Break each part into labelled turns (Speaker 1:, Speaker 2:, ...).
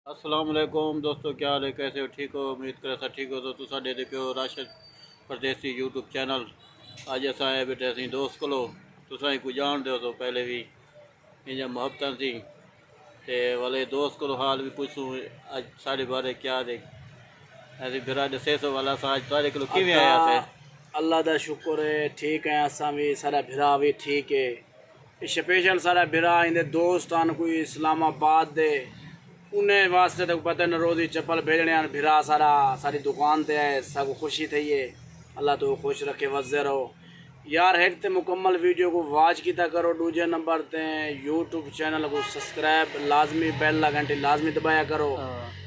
Speaker 1: अस्सलाम वालेकुम दोस्तों, क्या हाल है? कैसे हो? ठीक हो? उम्मीद करें सब ठीक हो। तो तुसा देखो राशिद परदेसी यूट्यूब चैनल। अज अस आए बैठे असी दोस्त को तुसा ही कोई जान दो तो पहले भी इंजा मुहब्बत सी ते वाले दोस्त को हाल भी पूछूँ अज साढ़े बारे क्या दे ऐसे फिर दसे सौ वाला सा अज तारे को किवें आया से।
Speaker 2: अल्लाह का शुक्र है, ठीक है। असा भी सारा भिरा भी ठीक है। स्पेशल सारा भिरा इंदे दोस्त आन कोई इस्लामाबाद दे उन्हें वास्ते तो पता न रोजी चप्पल भेजने आन भिरा सारा सारी दुकान ते है। सब खुशी थी है। अल्लाह तो खुश रखे, वजह रहो यार। एक तो मुकम्मल वीडियो को वाच किया करो। दूजे नंबर ते यूट्यूब चैनल को सब्सक्राइब लाजमी, बेल ला घंटी लाजमी दबाया करो,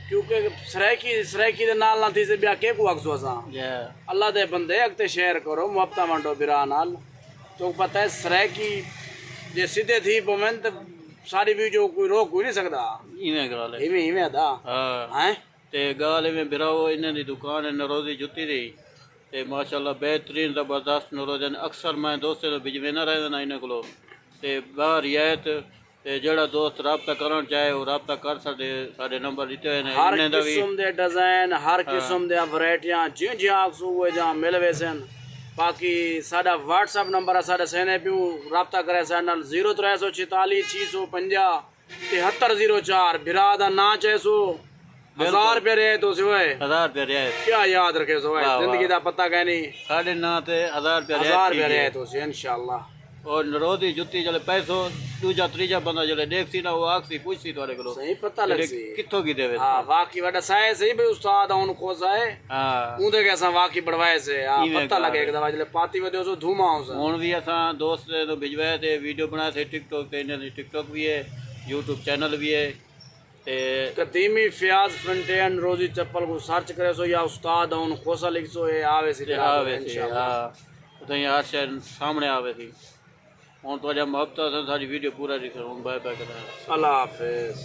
Speaker 2: क्योंकि सराइकी दे नाल ना थी से ब्याह के को अक्सो असा अल्लाह दे बंदे अगते शेयर करो, मुहब्बत वंडो बिरा नाल। तो पता है सराइकी जे सीधे थी पवन तो सारी वीडियो कोई रोक कोई नहीं सकता।
Speaker 1: इवें गल है,
Speaker 2: इवें दा हैं
Speaker 1: ते गाल इवें बिराओ इन्हां दी दुकान है नरोजी जुत्ती दी ते माशाअल्लाह बेहतरीन ज़बरदस्त नरोजन। अक्सर मैं दोस्तें तो भिजवेना रहना इन्हां कोलों ते बाहर रियायत ते जेड़ा दोस्त रबता करना चाहे वो रबता कर सकते। साढ़े नंबर दिते हुए हैं।
Speaker 2: हर किस्म दे डिजाइन, हर किस्म दे वैरायटियां जिं जिं आखसो वो जहाँ मिल वैसन। बाकी साडा व्हाट्सअप नंबर है साडे सेने प्यू रबता करे साडे नाल 0346 650 7304। बिरा दा ना चाहे सो 1000 रुपया रियायत हो सिवाय
Speaker 1: 1000 रुपया रियायत
Speaker 2: क्या याद रखे सो जिंदगी दा पता कहनी।
Speaker 1: साढ़े ना ते 1000 रुपया
Speaker 2: 1000 रुपया रियायत हो सी इंशाल्लाह।
Speaker 1: और नरोदी जुत्ती जले पैसो दूजा तीजा बंदा जले देखसी ना वो आखसी पूछसी तोरे कोलो
Speaker 2: सही पता लगसी
Speaker 1: कित्थों की देवे।
Speaker 2: हां वाकई वडा साए सही भाई उस्ताद उन को साए।
Speaker 1: हां
Speaker 2: उंदे के असा वाकई बढ़वाए से हां पता लगे एक दफा जले पाती वदे सो धूमा हो सा।
Speaker 1: हुन भी असा दोस्त ने भिजवाए थे, वीडियो बनाए थे टिकटॉक ते। इन्हां दी टिकटॉक भी है, यूट्यूब चैनल भी है ते
Speaker 2: कदीमी फयाज फ्रंटेन रोजी चप्पल को सर्च करे सो या उस्ताद उन खोसा लिख सो है आवे सी
Speaker 1: इंशाल्लाह। हां तो यार शहर सामने आवे थी। हुन तो मोहब्बत सारी वीडियो पूरा दिख रहा हूं। Bye bye.
Speaker 2: अल्लाह हाफिज।